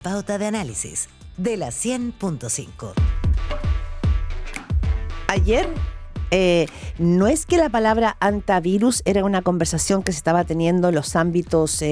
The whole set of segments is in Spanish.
Pauta de análisis de la 100.5. Ayer, no es que la palabra antivirus era una conversación que se estaba teniendo en los ámbitos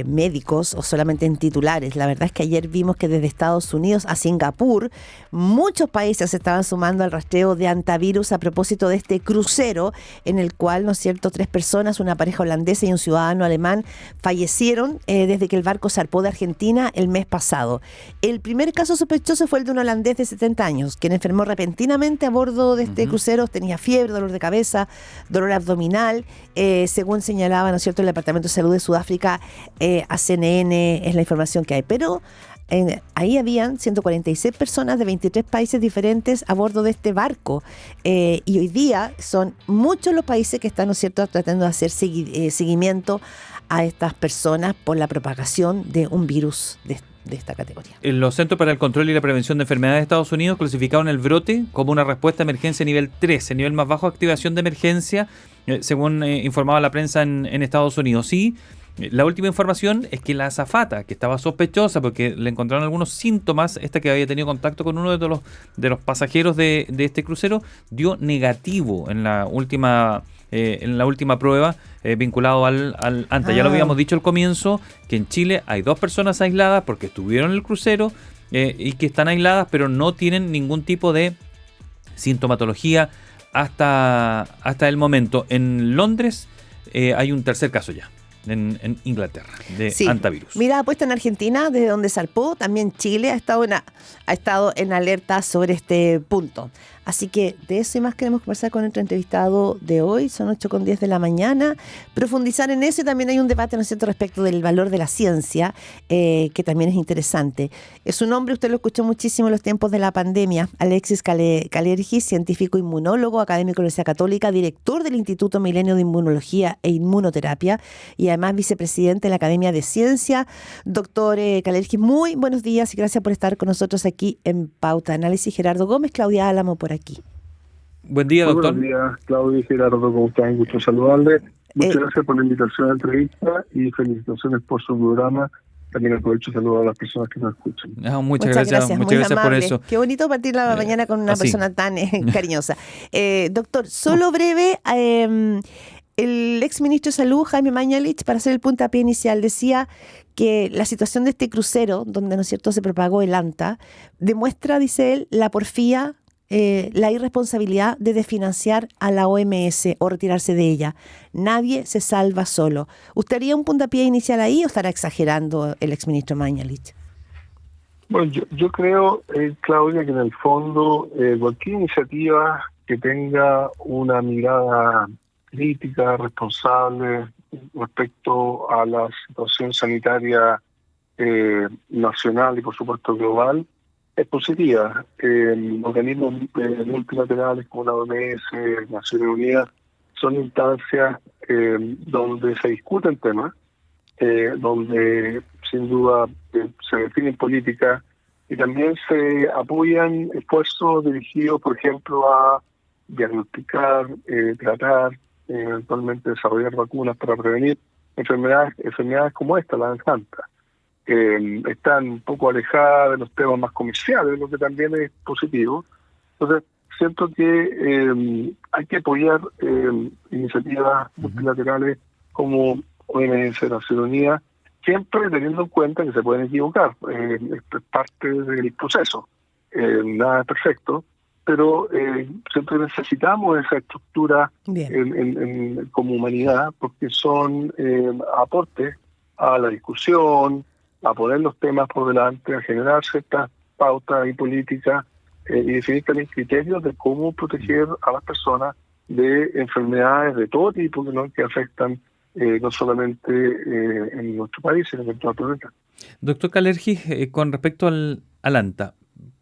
médicos o solamente en titulares. La verdad es que ayer vimos que desde Estados Unidos a Singapur muchos países se estaban sumando al rastreo de antivirus a propósito de este crucero en el cual, ¿no es cierto?, 3 personas, una pareja holandesa y un ciudadano alemán, fallecieron desde que el barco zarpó de Argentina el mes pasado. El primer caso sospechoso fue el de un holandés de 70 años, quien enfermó repentinamente a bordo de este crucero. Tenía fiebre, dolor de cabeza, dolor abdominal, según señalaba, ¿no es cierto?, el Departamento de Salud de Sudáfrica. A CNN es la información que hay, pero ahí habían 146 personas de 23 países diferentes a bordo de este barco, y hoy día son muchos los países que están, ¿no es cierto?, tratando de hacer seguimiento a estas personas por la propagación de un virus de esta categoría. Los Centros para el Control y la Prevención de Enfermedades de Estados Unidos clasificaron el brote como una respuesta a emergencia nivel 3, el nivel más bajo de activación de emergencia, según informaba la prensa en Estados Unidos. Sí, la última información es que la azafata, que estaba sospechosa porque le encontraron algunos síntomas, esta que había tenido contacto con uno de los pasajeros de este crucero, dio negativo en la última prueba vinculado al ANTA. Ya lo habíamos dicho al comienzo, que en Chile hay 2 personas aisladas porque estuvieron en el crucero y que están aisladas, pero no tienen ningún tipo de sintomatología hasta el momento. En Londres hay un tercer caso ya. En Inglaterra, de antivirus. Mira, puesta en Argentina, desde donde zarpó, también Chile ha estado en alerta sobre este punto. Así que de eso y más queremos conversar con nuestro entrevistado de hoy. Son 8:10 de la mañana. Profundizar en eso, y también hay un debate, ¿no es cierto?, respecto del valor de la ciencia, que también es interesante. Es un hombre, usted lo escuchó muchísimo en los tiempos de la pandemia, Alexis Kalergi, científico inmunólogo, académico de la Universidad Católica, director del Instituto Milenio de Inmunología e Inmunoterapia y además vicepresidente de la Academia de Ciencia. Doctor Kalergi, muy buenos días y gracias por estar con nosotros aquí en Pauta Análisis. Gerardo Gómez, Claudia Álamo por aquí. Buen día, doctor. Buenos días, Claudia y Gerardo, ¿cómo están? Gusto saludarles. Muchas gracias por la invitación a la entrevista y felicitaciones por su programa. También aprovecho y saludo a las personas que nos escuchan. Muchas gracias por eso. Qué bonito partir la mañana con una persona tan cariñosa. Doctor, solo breve, el exministro de Salud, Jaime Mañalich, para hacer el puntapié inicial, decía que la situación de este crucero, donde, ¿no es cierto?, se propagó el ANTA, demuestra, dice él, la porfía, la irresponsabilidad de desfinanciar a la OMS o retirarse de ella. Nadie se salva solo. ¿Usted haría un puntapié inicial ahí o estará exagerando el exministro Mañalich? Bueno, yo creo, Claudia, que en el fondo cualquier iniciativa que tenga una mirada crítica, responsable respecto a la situación sanitaria nacional y por supuesto global, es positiva. Organismos multilaterales como la OMS, Naciones Unidas, son instancias donde se discuten temas, donde sin duda se definen políticas y también se apoyan esfuerzos dirigidos, por ejemplo, a diagnosticar, tratar, eventualmente desarrollar vacunas para prevenir enfermedades como esta, la infanta. Están un poco alejadas de los temas más comerciales, lo que también es positivo. Entonces, siento que hay que apoyar iniciativas multilaterales como OMS, Naciones Unidas, siempre teniendo en cuenta que se pueden equivocar. Esto es parte del proceso. Nada es perfecto, pero siempre necesitamos esa estructura como humanidad, porque son aportes a la discusión, a poner los temas por delante, a generar ciertas pautas y políticas y definir también criterios de cómo proteger a las personas de enfermedades de todo tipo, ¿no?, que afectan no solamente en nuestro país, sino en todo el planeta. Doctor Kalergi, con respecto al ANTA,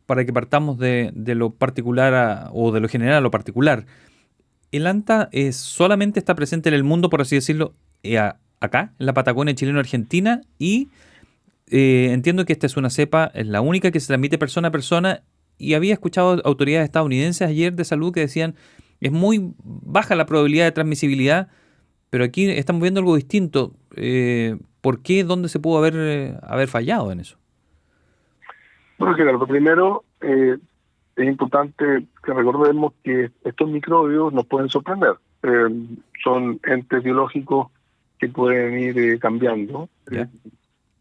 para que partamos de lo particular o de lo general a lo particular, ¿el ANTA solamente está presente en el mundo, por así decirlo, acá, en la Patagonia chileno-argentina? Y entiendo que esta es una cepa, es la única que se transmite persona a persona, y había escuchado autoridades estadounidenses ayer de salud que decían es muy baja la probabilidad de transmisibilidad, pero aquí estamos viendo algo distinto. ¿Por qué? ¿Dónde se pudo haber fallado en eso? Bueno, Gerardo, primero es importante que recordemos que estos microbios nos pueden sorprender. Son entes biológicos que pueden ir cambiando.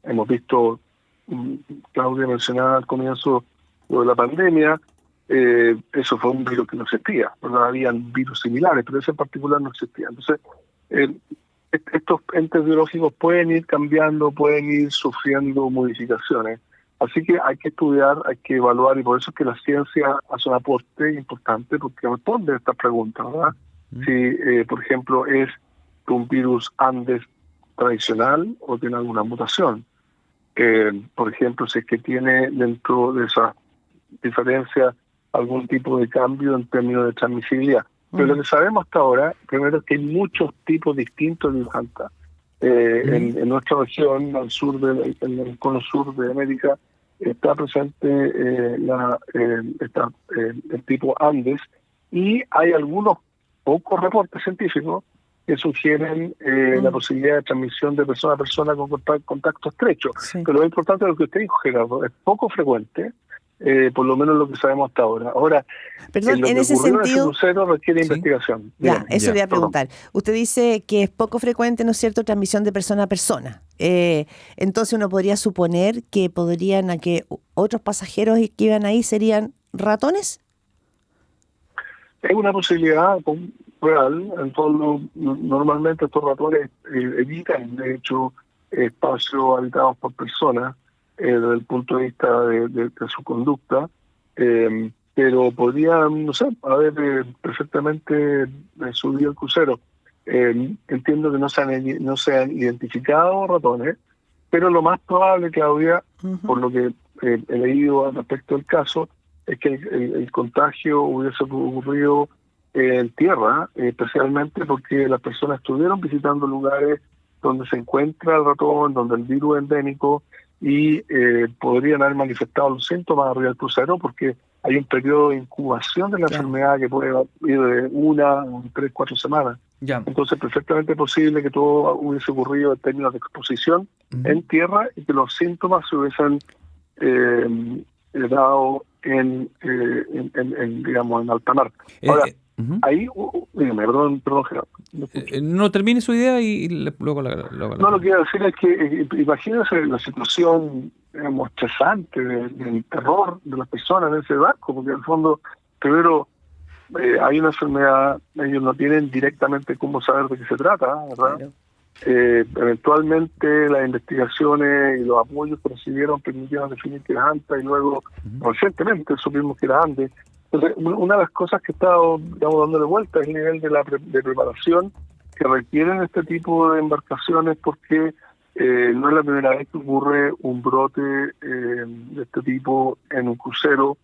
Hemos visto, Claudia mencionaba al comienzo de la pandemia, eso fue un virus que no existía, ¿verdad? Habían virus similares, pero ese en particular no existía. Entonces, estos entes biológicos pueden ir cambiando, pueden ir sufriendo modificaciones. Así que hay que estudiar, hay que evaluar, y por eso es que la ciencia hace un aporte importante, porque responde a estas preguntas, ¿verdad? Si, por ejemplo, es un virus Andes tradicional o tiene alguna mutación. Por ejemplo, si es que tiene dentro de esa diferencia algún tipo de cambio en términos de transmisibilidad. Pero lo que sabemos hasta ahora, primero, es que hay muchos tipos distintos de virus Anta. En nuestra región, al sur en el cono sur de América, está presente el tipo Andes, y hay algunos pocos reportes científicos que sugieren la posibilidad de transmisión de persona a persona con contacto estrecho. Sí. Pero lo importante es lo que usted dijo, Gerardo, es poco frecuente, por lo menos lo que sabemos hasta ahora. Ahora, Perdón, lo en que ese ocurrió en ese sentido, crucero requiere Sí. investigación. ya, Dígame. eso le iba a Perdón. preguntar. Usted dice que es poco frecuente, ¿no es cierto?, transmisión de persona a persona. Entonces uno podría suponer que que otros pasajeros que iban ahí serían ratones. Es una posibilidad real. Normalmente estos ratones evitan, de hecho, espacios habitados por personas desde el punto de vista de su conducta, pero podrían, no sé, haber perfectamente subido el crucero. Entiendo que no se han identificado ratones, pero lo más probable, Claudia, por lo que he leído al respecto del caso, es que el contagio hubiese ocurrido en tierra, especialmente porque las personas estuvieron visitando lugares donde se encuentra el ratón, donde el virus es endémico, y podrían haber manifestado los síntomas arriba del crucero, porque hay un periodo de incubación de la enfermedad que puede ir de 1 3, 4 semanas. Ya. Entonces, perfectamente posible que todo hubiese ocurrido en términos de exposición en tierra, y que los síntomas se hubiesen dado digamos, en alta mar. Ahora, ahí, dígame, perdón, Gerardo. No termine su idea y luego la... No, lo que quiero decir es que imagínense la situación, digamos, estresante del terror de las personas en ese barco, porque en el fondo, primero, hay una enfermedad, ellos no tienen directamente cómo saber de qué se trata, ¿verdad? Claro. Eventualmente las investigaciones y los apoyos que recibieron permitieron definir que era Anta, y luego recientemente supimos que era Andes. Entonces, una de las cosas que he estado, digamos, dándole vuelta es el nivel de preparación que requieren este tipo de embarcaciones, porque no es la primera vez que ocurre un brote de este tipo en un crucero,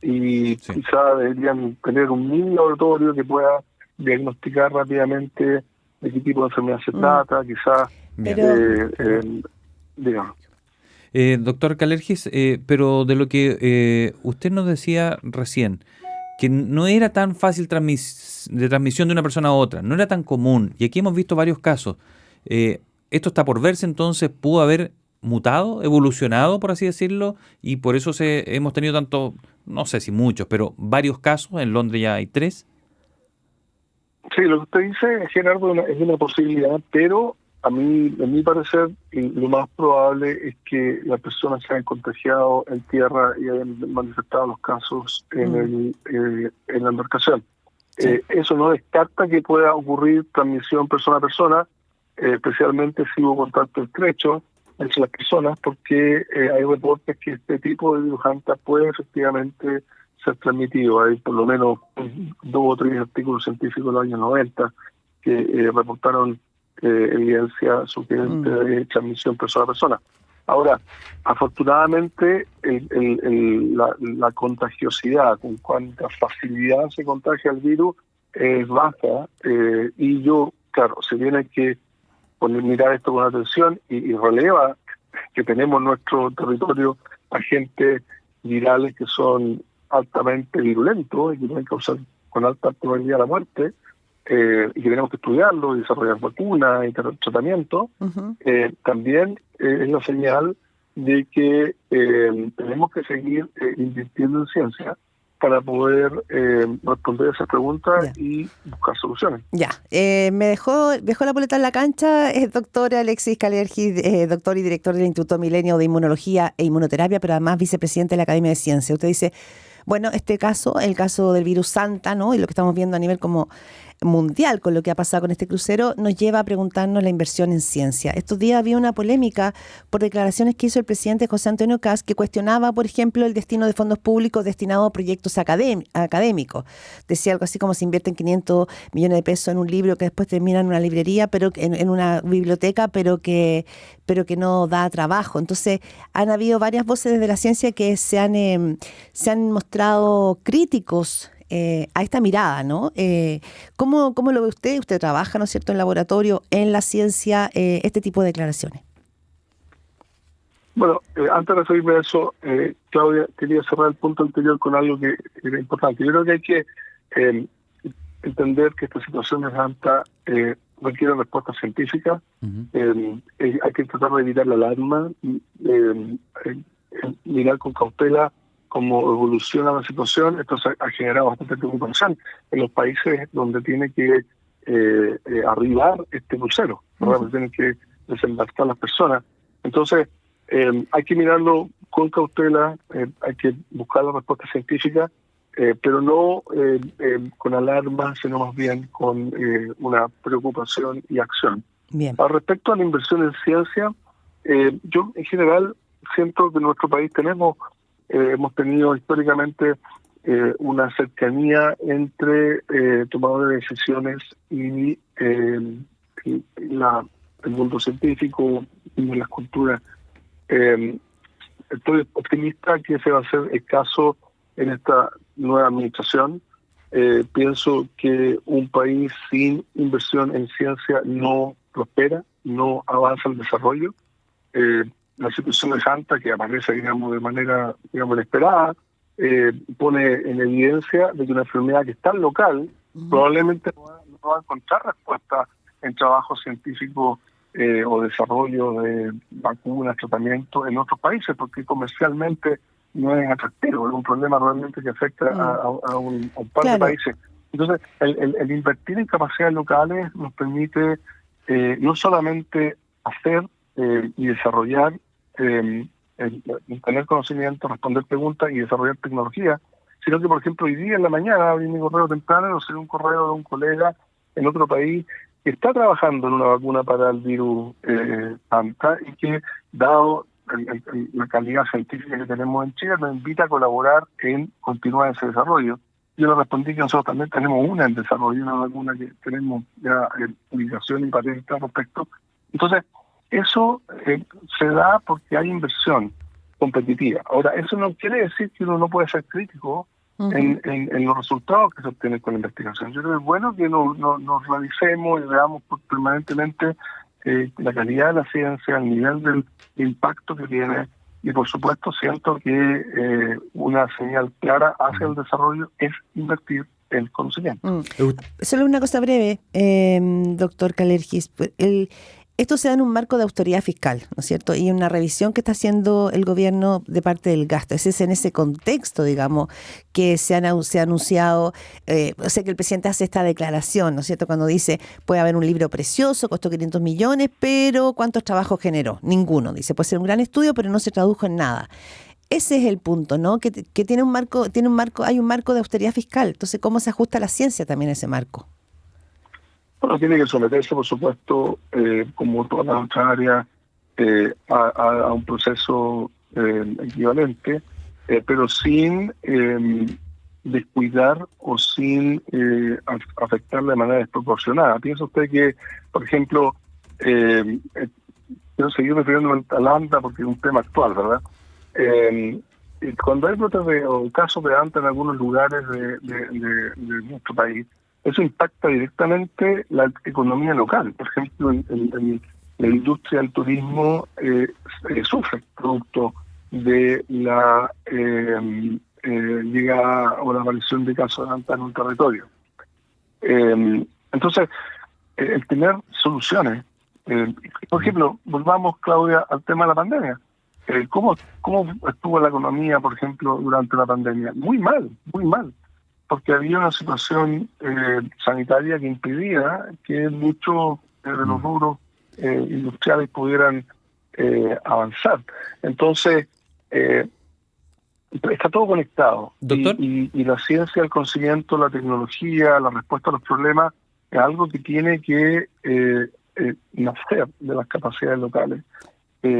y quizá deberían tener un mini laboratorio que pueda diagnosticar rápidamente de qué tipo de enfermedad se trata, quizás, digamos. Doctor Kalergis, pero de lo que usted nos decía recién, que no era tan fácil de transmisión de una persona a otra, no era tan común, y aquí hemos visto varios casos. Esto está por verse, entonces pudo haber mutado, evolucionado, por así decirlo, y por eso hemos tenido tanto, no sé si muchos, pero varios casos. En Londres ya hay 3. Sí, lo que usted dice, Gerardo, es una posibilidad, pero en mi parecer, lo más probable es que las personas se hayan contagiado en tierra y hayan manifestado los casos en la embarcación. Sí. Eso no descarta que pueda ocurrir transmisión persona a persona, especialmente si hubo contacto estrecho entre las personas, porque hay reportes que este tipo de virus Anta puede efectivamente ser transmitido. Hay por lo menos 2 o 3 artículos científicos de los años 90 que reportaron evidencia suficiente de transmisión persona a persona. Ahora, afortunadamente, la contagiosidad, con cuánta facilidad se contagia el virus, es baja, y claro, se tiene que mirar esto con atención, y releva que tenemos en nuestro territorio agentes virales que son altamente virulentos y que pueden causar con alta probabilidad la muerte. y que tenemos que estudiarlo y desarrollar vacunas y tratamientos, también es la señal de que tenemos que seguir invirtiendo en ciencia para poder responder a esas preguntas y buscar soluciones. Ya, me dejó la boleta en la cancha, doctor Alexis Kalergis, doctor y director del Instituto Milenio de Inmunología e Inmunoterapia, pero además vicepresidente de la Academia de Ciencia. Usted dice, bueno, el caso del virus Santa, ¿no? Y lo que estamos viendo a nivel como mundial con lo que ha pasado con este crucero, nos lleva a preguntarnos la inversión en ciencia. Estos días había una polémica por declaraciones que hizo el presidente José Antonio Kast, que cuestionaba, por ejemplo, el destino de fondos públicos destinados a proyectos académicos. Decía algo así como se invierten 500 millones de pesos en un libro que después termina en una librería, pero en una biblioteca, pero que no da trabajo. Entonces, han habido varias voces desde la ciencia que se han mostrado críticos a esta mirada, ¿no? ¿Cómo lo ve usted? Usted trabaja, ¿no es cierto?, en laboratorio, en la ciencia, este tipo de declaraciones. Bueno, antes de referirme a eso, Claudia, quería cerrar el punto anterior con algo que era importante. Yo creo que hay que entender que esta situación de Santa requiere respuestas científicas. Hay que tratar de evitar la alarma, mirar con cautela cómo evoluciona la situación. Esto ha generado bastante preocupación en los países donde tiene que arribar este crucero, ¿verdad? Tienen que desembarcar las personas. Entonces, hay que mirarlo con cautela, hay que buscar la respuesta científica, pero no con alarma, sino más bien con una preocupación y acción. Bien. Al respecto a la inversión en ciencia, yo en general siento que en nuestro país hemos tenido históricamente una cercanía entre tomadores de decisiones y el mundo científico y las culturas. Estoy optimista que ese va a ser el caso en esta nueva administración. Pienso que un país sin inversión en ciencia no prospera, no avanza el desarrollo. La situación de Santa, que aparece, digamos, de manera, inesperada, pone en evidencia de que una enfermedad que es tan local probablemente no va a encontrar respuesta en trabajo científico o desarrollo de vacunas, tratamientos en otros países, porque comercialmente no es atractivo, es un problema realmente que afecta a un par de países. Entonces, el invertir en capacidades locales nos permite no solamente hacer y desarrollar, tener conocimiento, responder preguntas y desarrollar tecnología, sino que, por ejemplo, hoy día en la mañana abrí mi correo temprano, no sé, un correo de un colega en otro país que está trabajando en una vacuna para el virus Santa y que, dado la calidad científica que tenemos en Chile, nos invita a colaborar en continuar ese desarrollo. Yo le respondí que nosotros también tenemos una en desarrollo, una vacuna que tenemos ya publicación y patente al respecto. Entonces, eso se da porque hay inversión competitiva. Ahora, eso no quiere decir que uno no puede ser crítico en los resultados que se obtienen con la investigación. Yo creo que es bueno que nos revisemos y veamos permanentemente la calidad de la ciencia, el nivel del impacto que tiene, y por supuesto siento que una señal clara hacia el desarrollo es invertir en conocimiento. Solo una cosa breve, doctor Kalergis. Esto se da en un marco de austeridad fiscal, ¿no es cierto? Y una revisión que está haciendo el gobierno de parte del gasto. Es en ese contexto, digamos, que se ha anunciado, o sea, que el presidente hace esta declaración, ¿no es cierto? Cuando dice, puede haber un libro precioso, costó 500 millones, pero ¿cuántos trabajos generó? Ninguno. Dice, puede ser un gran estudio, pero no se tradujo en nada. Ese es el punto, ¿no? Que hay un marco de austeridad fiscal. Entonces, ¿cómo se ajusta la ciencia también a ese marco? Bueno, tiene que someterse, por supuesto, como todas las otras áreas, a un proceso equivalente, pero sin descuidar o sin afectarla de manera desproporcionada. ¿Piensa usted que, por ejemplo, quiero seguir refiriéndome a la ANTA porque es un tema actual, ¿verdad? Cuando hay brotes o casos de ANTA en algunos lugares de nuestro país, eso impacta directamente la economía local. Por ejemplo, en la industria del turismo sufre producto de la llegada o la aparición de casos de ANTA en un territorio. Entonces, el tener soluciones, por ejemplo, volvamos, Claudia, al tema de la pandemia. ¿Cómo estuvo la economía, por ejemplo, durante la pandemia? Muy mal, porque había una situación sanitaria que impedía que muchos de los rubros industriales pudieran avanzar. Entonces, está todo conectado. Doctor. Y la ciencia, el conocimiento, la tecnología, la respuesta a los problemas es algo que tiene que nacer de las capacidades locales.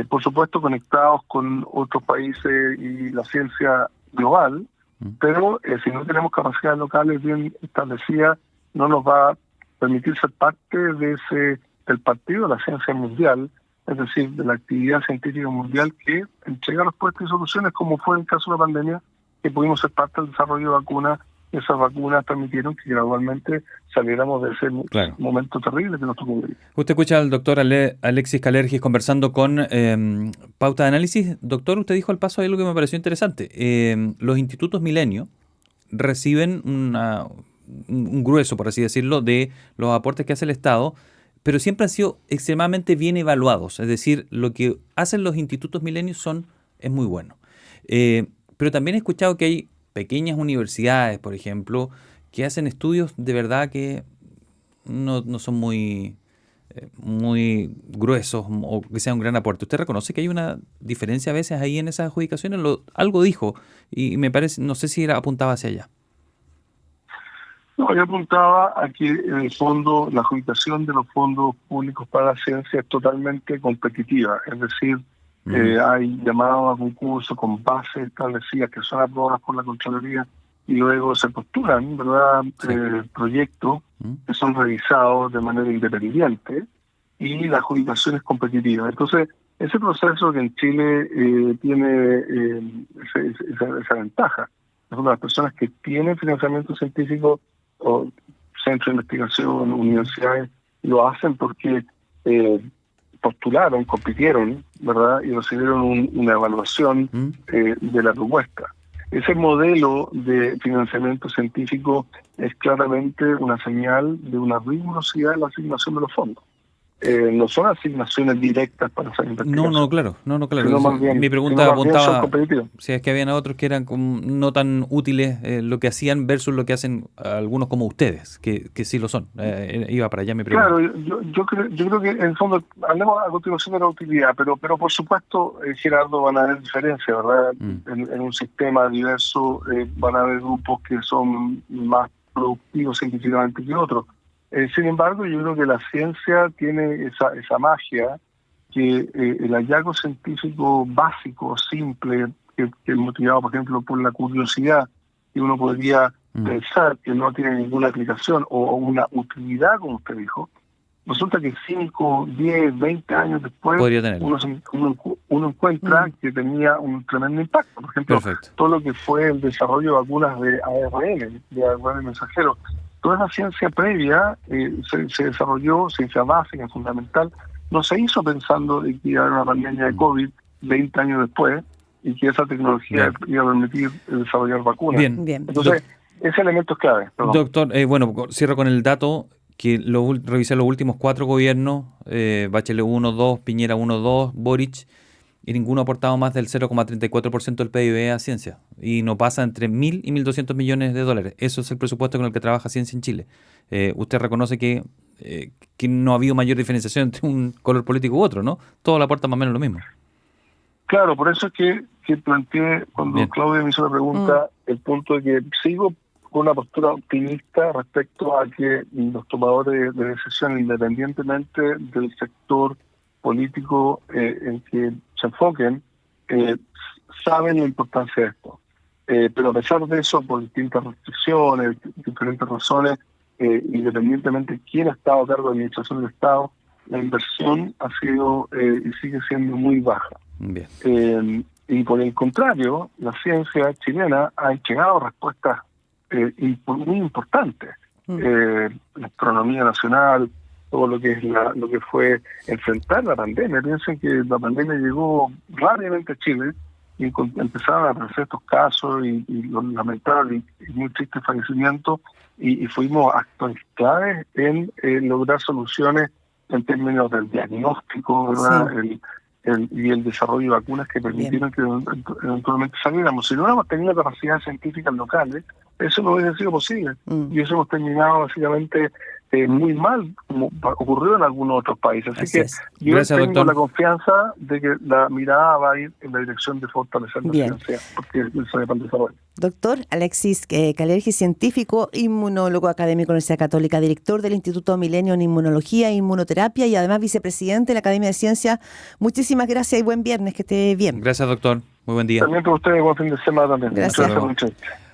Por supuesto, conectados con otros países y la ciencia global, pero si no tenemos capacidades locales bien establecidas, no nos va a permitir ser parte del partido de la ciencia mundial, es decir, de la actividad científica mundial que entrega respuestas y soluciones, como fue el caso de la pandemia, que pudimos ser parte del desarrollo de vacunas. Esas vacunas permitieron que gradualmente saliéramos de ese momento terrible que nos tocó vivir. Usted escucha al doctor Alexis Kalergis conversando con Pauta de Análisis. Doctor, usted dijo al paso algo que me pareció interesante. Los institutos Milenio reciben un grueso, por así decirlo, de los aportes que hace el Estado, pero siempre han sido extremadamente bien evaluados. Es decir, lo que hacen los institutos Milenio es muy bueno. Pero también he escuchado que hay pequeñas universidades, por ejemplo, que hacen estudios de verdad que no son muy gruesos o que sea un gran aporte. ¿Usted reconoce que hay una diferencia a veces ahí en esas adjudicaciones? Algo dijo y me parece, no sé si apuntaba hacia allá. No, yo apuntaba a que en el fondo la adjudicación de los fondos públicos para la ciencia es totalmente competitiva, es decir, hay llamados a concurso con bases establecidas que son aprobadas por la Contraloría y luego se postulan, ¿verdad? Sí. Proyectos que son revisados de manera independiente y la adjudicación es competitiva. Entonces, ese proceso que en Chile tiene esa ventaja. Las personas que tienen financiamiento científico o centros de investigación, universidades, lo hacen porque postularon, compitieron, ¿verdad? Y recibieron una evaluación de la propuesta. Ese modelo de financiamiento científico es claramente una señal de una rigurosidad en la asignación de los fondos. No son asignaciones directas para hacer investigación. No, claro. Bien, mi pregunta apuntaba si es que habían otros que eran no tan útiles lo que hacían versus lo que hacen algunos como ustedes, que sí lo son. Iba para allá mi pregunta. Claro, yo creo que en el fondo, hablemos a continuación de la utilidad, pero por supuesto, Gerardo, van a haber diferencias, ¿verdad? En un sistema diverso van a haber grupos que son más productivos científicamente que otros. Sin embargo, yo creo que la ciencia tiene esa magia que el hallazgo científico básico, simple, que es motivado, por ejemplo, por la curiosidad, que uno podría pensar que no tiene ninguna aplicación o una utilidad, como usted dijo, resulta que 5, 10, 20 años después uno encuentra que tenía un tremendo impacto. Por ejemplo, todo lo que fue el desarrollo de vacunas de ARN mensajero. Toda esa ciencia previa se desarrolló, ciencia básica, fundamental, no se hizo pensando en que iba a haber una pandemia de COVID 20 años después y que esa tecnología iba a permitir desarrollar vacunas. Bien. Entonces, ese elemento es clave. Perdón. Doctor, cierro con el dato que revisé los últimos 4 gobiernos, Bachelet 1, 2, Piñera 1, 2, Boric, y ninguno ha aportado más del 0,34% del PIB a ciencia. Y no pasa entre 1.000 y 1.200 millones de dólares. Eso es el presupuesto con el que trabaja ciencia en Chile. Usted reconoce que no ha habido mayor diferenciación entre un color político u otro, ¿no? Todo le aporta más o menos lo mismo. Claro, por eso es que planteé, cuando Claudia me hizo la pregunta, el punto de que sigo con una postura optimista respecto a que los tomadores de decisiones, independientemente del sector político en que se enfoquen, saben la importancia de esto. Pero a pesar de eso, por distintas restricciones, diferentes razones, independientemente de quién ha estado a cargo de la administración del Estado, la inversión ha sido y sigue siendo muy baja. Y por el contrario, la ciencia chilena ha entregado respuestas muy importantes. La astronomía nacional, todo lo que es lo que fue enfrentar la pandemia. Piensen que la pandemia llegó rápidamente a Chile empezaron a aparecer estos casos y los lamentables y muy tristes fallecimientos, y fuimos actores claves en lograr soluciones en términos del diagnóstico, ¿verdad? Sí. Y el desarrollo de vacunas que permitieron que eventualmente saliéramos. Si no hubiéramos tenido capacidades científicas locales, eso no hubiese sido posible. Y eso hemos terminado básicamente muy mal, como ocurrió en algunos otros países. Así que yo Gracias, tengo doctor. la confianza de que la mirada va a ir en la dirección de fortalecer la Bien. ciencia, porque eso es para el desarrollo. Doctor Alexis Kalergi, científico, inmunólogo académico de la Universidad Católica, director del Instituto Milenio en Inmunología e Inmunoterapia y además vicepresidente de la Academia de Ciencias. Muchísimas gracias y buen viernes, que esté bien. Gracias, doctor. Muy buen día. También para ustedes, buen fin de semana también. Gracias. Muchas gracias.